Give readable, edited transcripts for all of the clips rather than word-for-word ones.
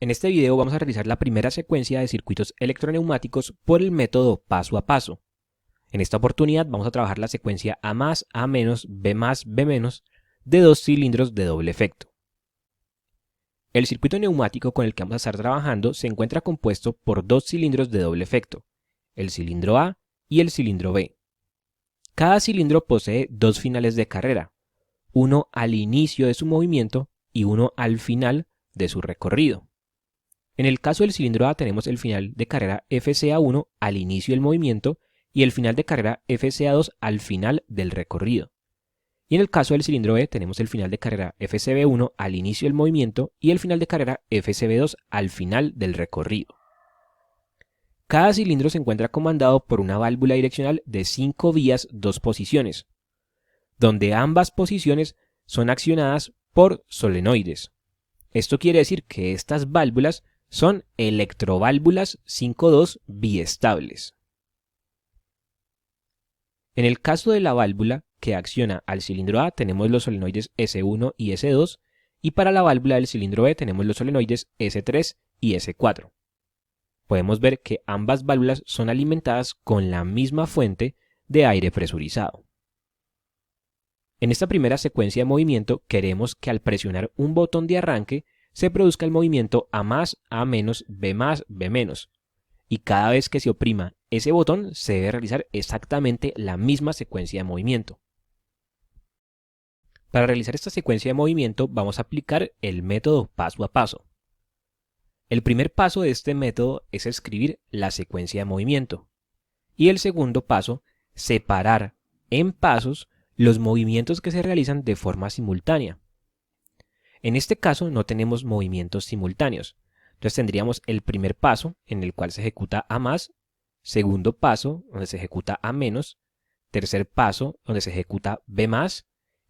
En este video vamos a realizar la primera secuencia de circuitos electroneumáticos por el método paso a paso. En esta oportunidad vamos a trabajar la secuencia A+, A-, B+, B- de dos cilindros de doble efecto. El circuito neumático con el que vamos a estar trabajando se encuentra compuesto por dos cilindros de doble efecto, el cilindro A y el cilindro B. Cada cilindro posee dos finales de carrera, uno al inicio de su movimiento y uno al final de su recorrido. En el caso del cilindro A tenemos el final de carrera FCA1 al inicio del movimiento y el final de carrera FCA2 al final del recorrido. Y en el caso del cilindro B tenemos el final de carrera FCB1 al inicio del movimiento y el final de carrera FCB2 al final del recorrido. Cada cilindro se encuentra comandado por una válvula direccional de 5 vías, 2 posiciones, donde ambas posiciones son accionadas por solenoides. Esto quiere decir que estas válvulas son electroválvulas 5-2 biestables. En el caso de la válvula que acciona al cilindro A tenemos los solenoides S1 y S2 y para la válvula del cilindro B tenemos los solenoides S3 y S4. Podemos ver que ambas válvulas son alimentadas con la misma fuente de aire presurizado. En esta primera secuencia de movimiento queremos que al presionar un botón de arranque se produzca el movimiento A+, A-, B+, B-, y cada vez que se oprima ese botón se debe realizar exactamente la misma secuencia de movimiento. Para realizar esta secuencia de movimiento vamos a aplicar el método paso a paso. El primer paso de este método es escribir la secuencia de movimiento y el segundo paso, separar en pasos los movimientos que se realizan de forma simultánea. En este caso no tenemos movimientos simultáneos, entonces tendríamos el primer paso en el cual se ejecuta A+, segundo paso donde se ejecuta A-, tercer paso donde se ejecuta B+,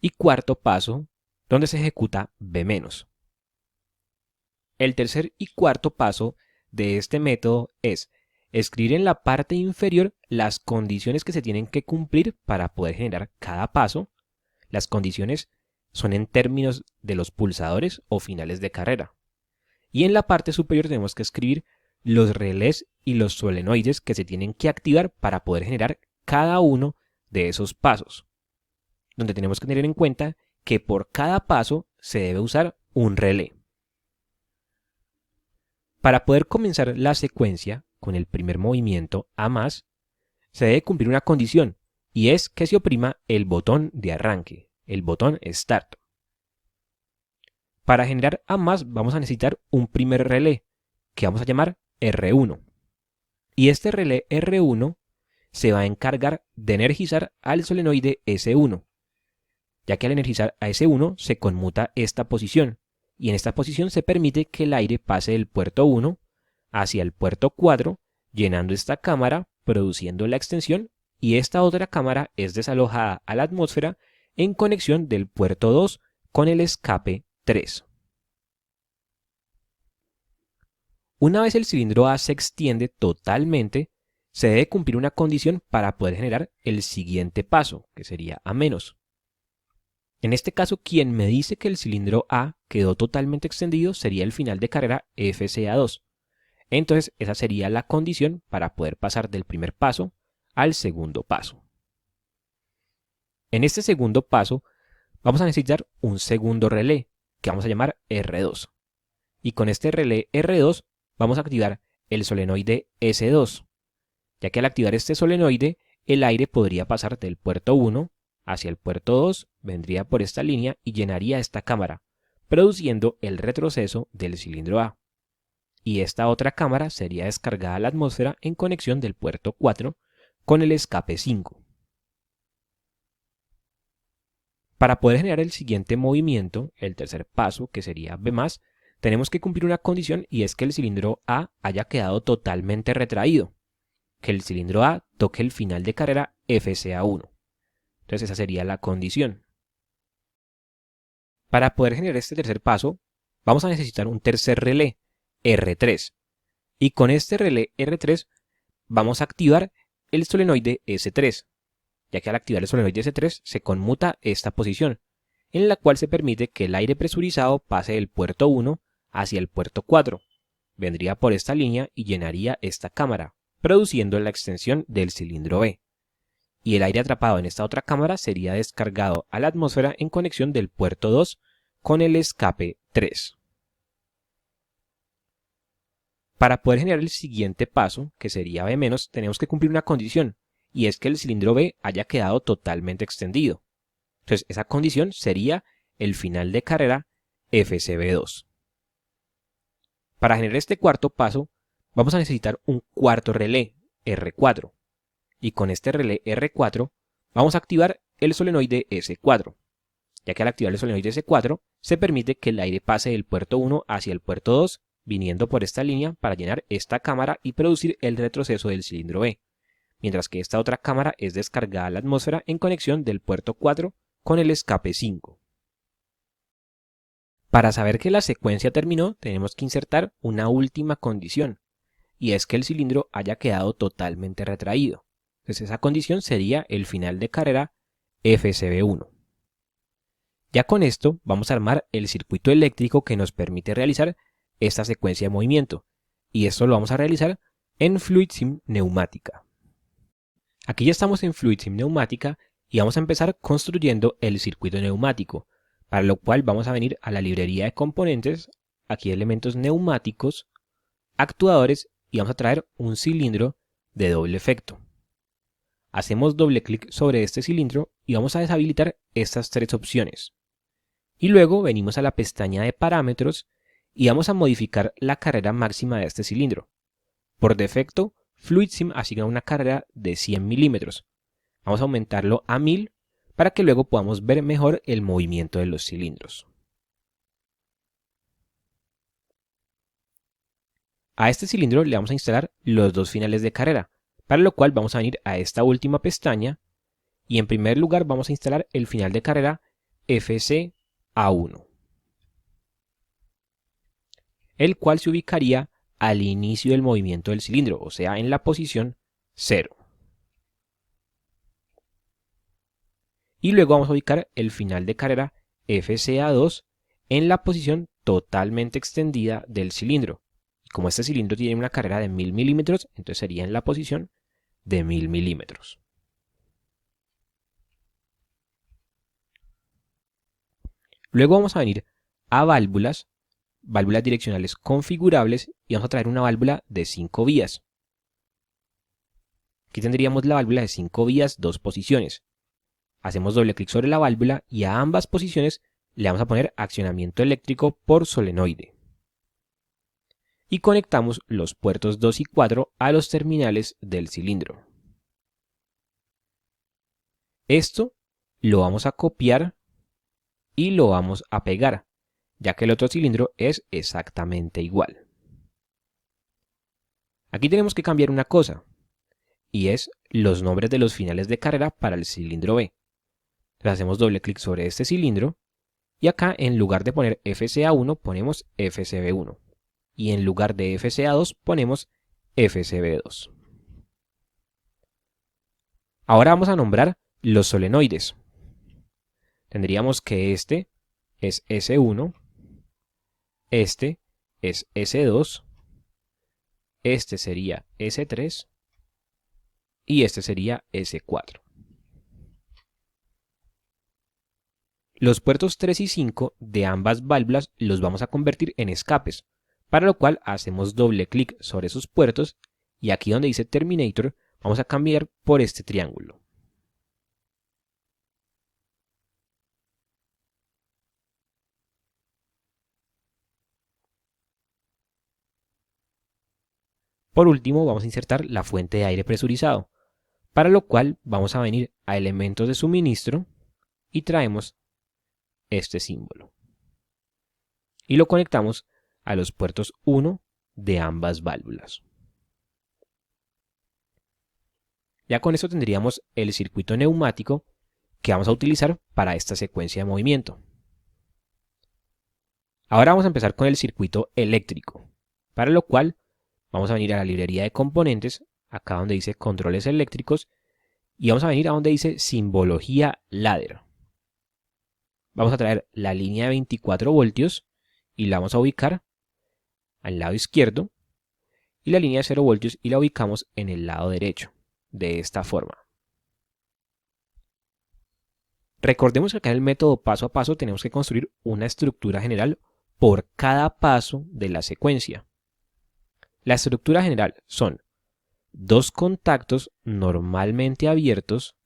y cuarto paso donde se ejecuta B-. El tercer y cuarto paso de este método es escribir en la parte inferior las condiciones que se tienen que cumplir para poder generar cada paso. Las condiciones son en términos de los pulsadores o finales de carrera. Y en la parte superior tenemos que escribir los relés y los solenoides que se tienen que activar para poder generar cada uno de esos pasos, donde tenemos que tener en cuenta que por cada paso se debe usar un relé. Para poder comenzar la secuencia con el primer movimiento A+, se debe cumplir una condición, y es que se oprima el botón de arranque, el botón Start. Para generar A+, vamos a necesitar un primer relé, que vamos a llamar R1. Y este relé R1 se va a encargar de energizar al solenoide S1, ya que al energizar a S1 se conmuta esta posición, y en esta posición se permite que el aire pase del puerto 1 hacia el puerto 4, llenando esta cámara, produciendo la extensión, y esta otra cámara es desalojada a la atmósfera en conexión del puerto 2 con el escape 3. Una vez el cilindro A se extiende totalmente, se debe cumplir una condición para poder generar el siguiente paso, que sería A-. En este caso, quien me dice que el cilindro A quedó totalmente extendido sería el final de carrera FCA2. Entonces, esa sería la condición para poder pasar del primer paso al segundo paso. En este segundo paso, vamos a necesitar un segundo relé, que vamos a llamar R2. Y con este relé R2 vamos a activar el solenoide S2, ya que al activar este solenoide, el aire podría pasar del puerto 1 hacia el puerto 2, vendría por esta línea y llenaría esta cámara, produciendo el retroceso del cilindro A. Y esta otra cámara sería descargada a la atmósfera en conexión del puerto 4 con el escape 5. Para poder generar el siguiente movimiento, el tercer paso, que sería B+, tenemos que cumplir una condición y es que el cilindro A haya quedado totalmente retraído, que el cilindro A toque el final de carrera FCA1. Entonces esa sería la condición. Para poder generar este tercer paso, vamos a necesitar un tercer relé, R3. Y con este relé R3 vamos a activar el solenoide S3, ya que al activar el solenoide S3 se conmuta esta posición, en la cual se permite que el aire presurizado pase del puerto 1 hacia el puerto 4, vendría por esta línea y llenaría esta cámara, produciendo la extensión del cilindro B. Y el aire atrapado en esta otra cámara sería descargado a la atmósfera en conexión del puerto 2 con el escape 3. Para poder generar el siguiente paso, que sería B-, tenemos que cumplir una condición, y es que el cilindro B haya quedado totalmente extendido. Entonces, esa condición sería el final de carrera FCB2. Para generar este cuarto paso, vamos a necesitar un cuarto relé, R4. Y con este relé R4, vamos a activar el solenoide S4, ya que al activar el solenoide S4, se permite que el aire pase del puerto 1 hacia el puerto 2, viniendo por esta línea para llenar esta cámara y producir el retroceso del cilindro B, mientras que esta otra cámara es descargada a la atmósfera en conexión del puerto 4 con el escape 5. Para saber que la secuencia terminó, tenemos que insertar una última condición, y es que el cilindro haya quedado totalmente retraído. Entonces esa condición sería el final de carrera FCB1. Ya con esto vamos a armar el circuito eléctrico que nos permite realizar esta secuencia de movimiento, y esto lo vamos a realizar en FluidSim Neumática. Aquí ya estamos en FluidSim Neumática y vamos a empezar construyendo el circuito neumático, para lo cual vamos a venir a la librería de componentes, aquí elementos neumáticos, actuadores, y vamos a traer un cilindro de doble efecto. Hacemos doble clic sobre este cilindro y vamos a deshabilitar estas tres opciones. Y luego venimos a la pestaña de parámetros y vamos a modificar la carrera máxima de este cilindro. Por defecto, FluidSim asigna una carrera de 100 milímetros. Vamos a aumentarlo a 1000 para que luego podamos ver mejor el movimiento de los cilindros. A este cilindro le vamos a instalar los dos finales de carrera, para lo cual vamos a venir a esta última pestaña y en primer lugar vamos a instalar el final de carrera FCA1, el cual se ubicaría al inicio del movimiento del cilindro, o sea, en la posición 0. Y luego vamos a ubicar el final de carrera FCA2 en la posición totalmente extendida del cilindro. Y como este cilindro tiene una carrera de 1000 milímetros, entonces sería en la posición de 1000 milímetros. Luego vamos a venir a válvulas direccionales configurables y vamos a traer una válvula de 5 vías. Aquí tendríamos la válvula de 5 vías, 2 posiciones. Hacemos doble clic sobre la válvula y a ambas posiciones le vamos a poner accionamiento eléctrico por solenoide. Y conectamos los puertos 2 y 4 a los terminales del cilindro. Esto lo vamos a copiar y lo vamos a pegar, ya que el otro cilindro es exactamente igual. Aquí tenemos que cambiar una cosa, y es los nombres de los finales de carrera para el cilindro B. Entonces hacemos doble clic sobre este cilindro, y acá en lugar de poner FCA1 ponemos FCB1, y en lugar de FCA2 ponemos FCB2. Ahora vamos a nombrar los solenoides. Tendríamos que este es S1, este es S2, este sería S3 y este sería S4. Los puertos 3 y 5 de ambas válvulas los vamos a convertir en escapes, para lo cual hacemos doble clic sobre sus puertos y aquí donde dice Terminator vamos a cambiar por este triángulo. Por último vamos a insertar la fuente de aire presurizado, para lo cual vamos a venir a elementos de suministro y traemos este símbolo. Y lo conectamos a los puertos 1 de ambas válvulas. Ya con esto tendríamos el circuito neumático que vamos a utilizar para esta secuencia de movimiento. Ahora vamos a empezar con el circuito eléctrico, para lo cual vamos a venir a la librería de componentes, acá donde dice controles eléctricos, y vamos a venir a donde dice simbología ladder. Vamos a traer la línea de 24 voltios y la vamos a ubicar al lado izquierdo y la línea de 0 voltios y la ubicamos en el lado derecho, de esta forma. Recordemos que acá en el método paso a paso tenemos que construir una estructura general por cada paso de la secuencia. La estructura general son dos contactos normalmente abiertos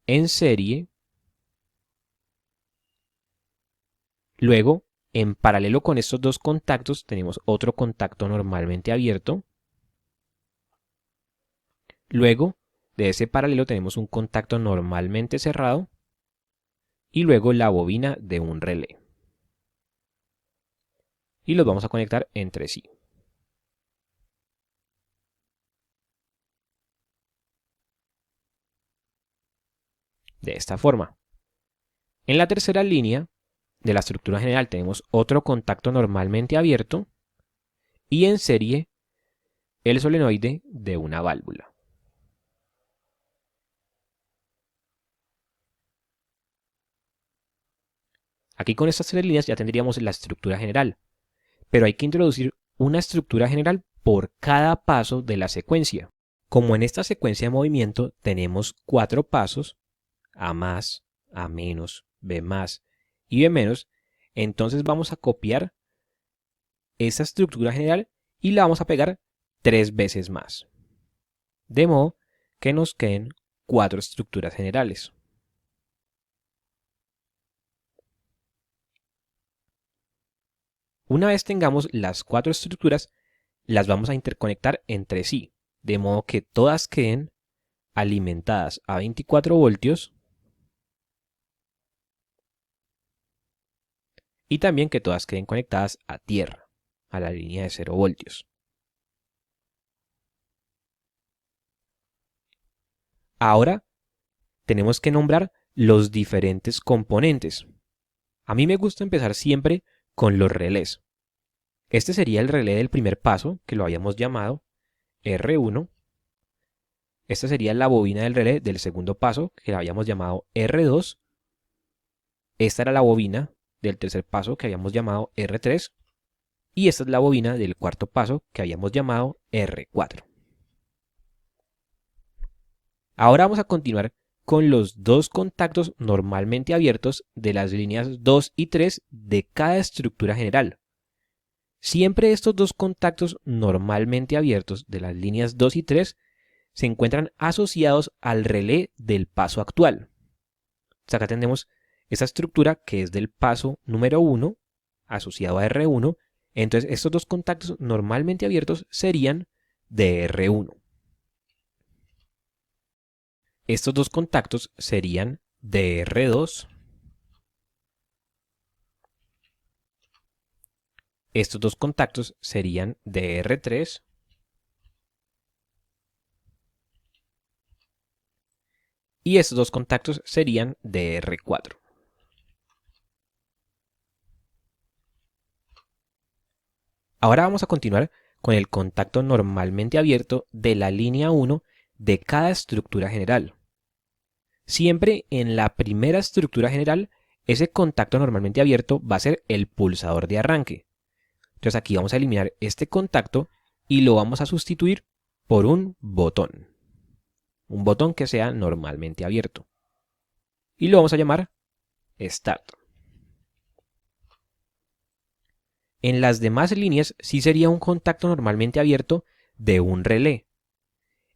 en serie. Luego, en paralelo con estos dos contactos, tenemos otro contacto normalmente abierto. Luego, de ese paralelo tenemos un contacto normalmente cerrado. Y luego la bobina de un relé. Y los vamos a conectar entre sí. De esta forma. En la tercera línea de la estructura general tenemos otro contacto normalmente abierto y en serie el solenoide de una válvula. Aquí con estas tres líneas ya tendríamos la estructura general, pero hay que introducir una estructura general por cada paso de la secuencia. Como en esta secuencia de movimiento tenemos 4 pasos, A más, A menos, B más y B menos, entonces vamos a copiar esa estructura general y la vamos a pegar 3 veces más. De modo que nos queden 4 estructuras generales. Una vez tengamos las 4 estructuras, las vamos a interconectar entre sí, de modo que todas queden alimentadas a 24 voltios y también que todas queden conectadas a tierra, a la línea de 0 voltios. Ahora tenemos que nombrar los diferentes componentes. A mí me gusta empezar siempre con los relés. Este sería el relé del primer paso, que lo habíamos llamado R1. Esta sería la bobina del relé del segundo paso, que la habíamos llamado R2. Esta era la bobina del tercer paso, que habíamos llamado R3. Y esta es la bobina del cuarto paso, que habíamos llamado R4. Ahora vamos a continuar con los dos contactos normalmente abiertos de las líneas 2 y 3 de cada estructura general. Siempre estos dos contactos normalmente abiertos de las líneas 2 y 3 se encuentran asociados al relé del paso actual. Entonces acá tenemos esta estructura que es del paso número 1 asociado a R1. Entonces estos dos contactos normalmente abiertos serían de R1. Estos dos contactos serían de R2. Estos dos contactos serían de R3. Y estos dos contactos serían de R4. Ahora vamos a continuar con el contacto normalmente abierto de la línea 1 de cada estructura general. Siempre en la primera estructura general, ese contacto normalmente abierto va a ser el pulsador de arranque. Entonces aquí vamos a eliminar este contacto y lo vamos a sustituir por un botón. Un botón que sea normalmente abierto. Y lo vamos a llamar Start. En las demás líneas sí sería un contacto normalmente abierto de un relé.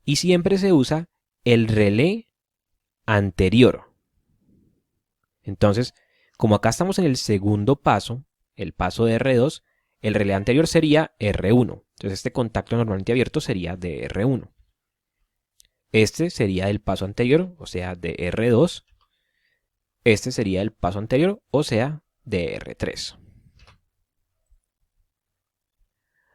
Y siempre se usa el relé anterior. Entonces, como acá estamos en el segundo paso, el paso de R2, el relé anterior sería R1. Entonces este contacto normalmente abierto sería de R1. Este sería el paso anterior, o sea, de R2. Este sería el paso anterior, o sea, de R3.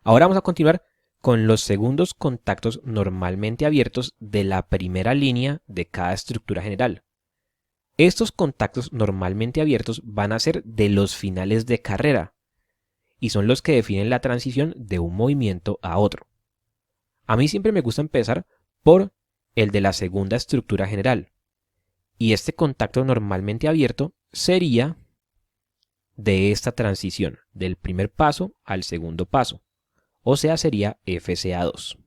Ahora vamos a continuar con los segundos contactos normalmente abiertos de la primera línea de cada estructura general. Estos contactos normalmente abiertos van a ser de los finales de carrera y son los que definen la transición de un movimiento a otro. A mí siempre me gusta empezar por el de la segunda estructura general y este contacto normalmente abierto sería de esta transición del primer paso al segundo paso. o sea, sería FCA2.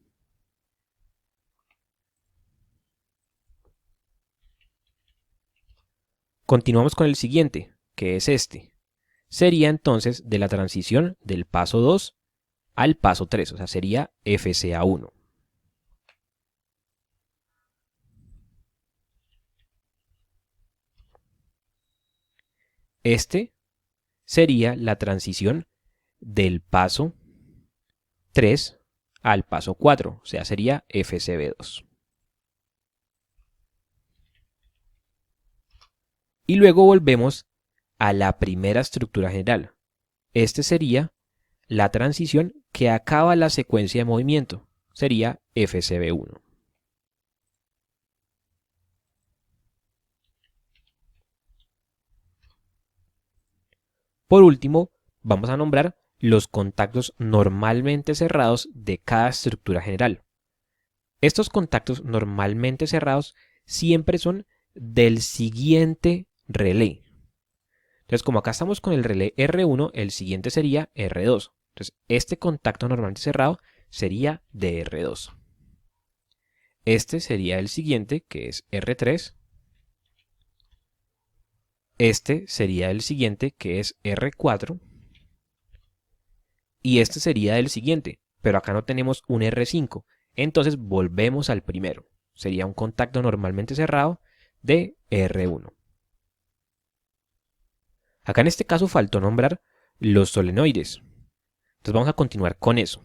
Continuamos con el siguiente, que es este. Sería entonces de la transición del paso 2 al paso 3, o sea, sería FCA1. Este sería la transición del paso 3 al paso 4, o sea, sería FCB2. Y luego volvemos a la primera estructura general. Este sería la transición que acaba la secuencia de movimiento, sería FCB1. Por último, vamos a nombrar los contactos normalmente cerrados de cada estructura general. Estos contactos normalmente cerrados siempre son del siguiente relé. Entonces, como acá estamos con el relé R1, el siguiente sería R2. Entonces, este contacto normalmente cerrado sería de R2. Este sería el siguiente, que es R3. Este sería el siguiente, que es R4. Y este sería el siguiente, pero acá no tenemos un R5. Entonces volvemos al primero. Sería un contacto normalmente cerrado de R1. Acá en este caso faltó nombrar los solenoides. Entonces vamos a continuar con eso.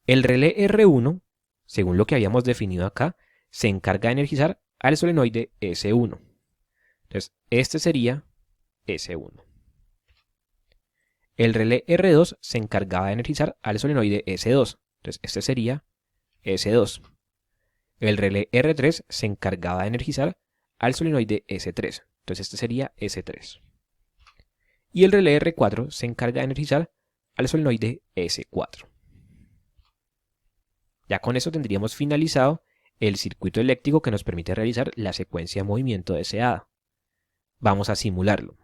El relé R1, según lo que habíamos definido acá, se encarga de energizar al solenoide S1. Entonces este sería S1. El relé R2 se encargaba de energizar al solenoide S2. Entonces este sería S2. El relé R3 se encargaba de energizar al solenoide S3. Entonces este sería S3. Y el relé R4 se encarga de energizar al solenoide S4. Ya con eso tendríamos finalizado el circuito eléctrico que nos permite realizar la secuencia de movimiento deseada. Vamos a simularlo.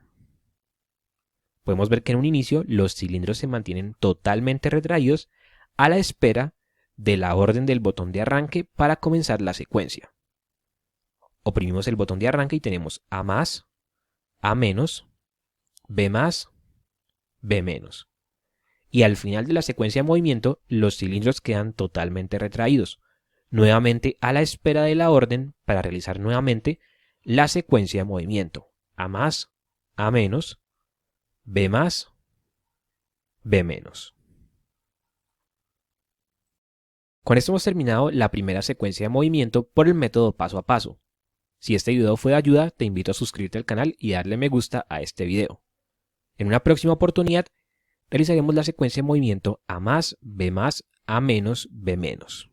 Podemos ver que en un inicio los cilindros se mantienen totalmente retraídos a la espera de la orden del botón de arranque para comenzar la secuencia. Oprimimos el botón de arranque y tenemos A más, A menos, B más, B menos. Y al final de la secuencia de movimiento, los cilindros quedan totalmente retraídos, nuevamente a la espera de la orden para realizar nuevamente la secuencia de movimiento. A más, A menos, B más, B menos. Con esto hemos terminado la primera secuencia de movimiento por el método paso a paso. Si este video fue de ayuda, te invito a suscribirte al canal y darle me gusta a este video. En una próxima oportunidad, realizaremos la secuencia de movimiento A más, B más, A menos, B menos.